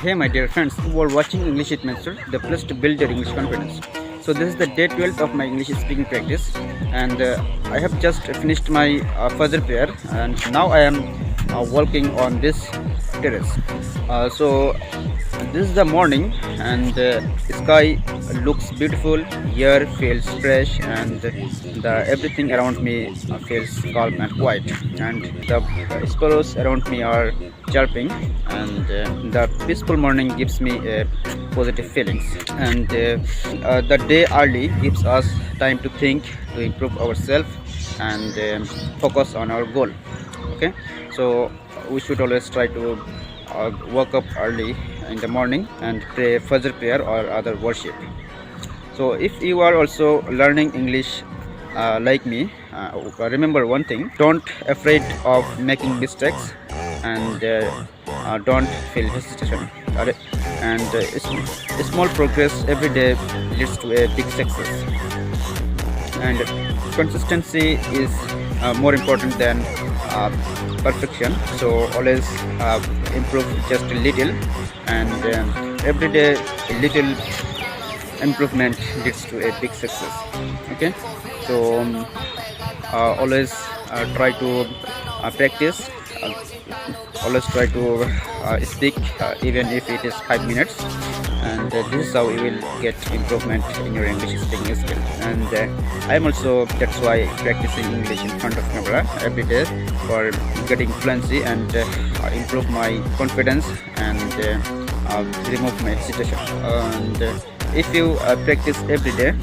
Hey my dear friends, you are watching English with Mansur, the place to build your English confidence. So this is the day 12th of my English speaking practice, and I have just finished my Fajr prayer, and now I am walking on this terrace. So this is the morning, and sky looks beautiful, air feels fresh, and the everything around me feels calm and quiet, and the sparrows around me are chirping, and the peaceful morning gives me positive feelings, and the day early gives us time to think, to improve ourselves, and focus on our goal. Okay, so we should always try to wake up early in the morning and pray Fajr prayer or other worship. So if you are also learning English like me, remember one thing: don't afraid of making mistakes, and don't feel hesitation. And small progress every day leads to a big success. And consistency is more important than uh, perfection. So always improve just a little, and every day a little improvement leads to a big success. Okay, so always try to practice, always try to speak, even if it is 5 minutes, and this is how you will get improvement in your English speaking skill. And I am also, that's why, practicing English in front of camera every day for getting fluency and improve my confidence, and remove my hesitation. And if you practice every day,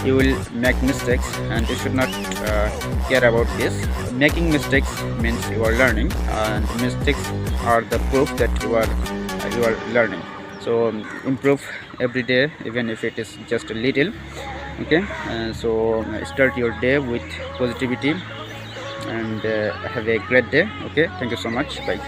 you will make mistakes, and you should not care about this. Making mistakes means you are learning, and mistakes are the proof that you are learning. So improve every day, even if it is just a little. Okay, so start your day with positivity, and have a great day. Okay, thank you so much. Bye.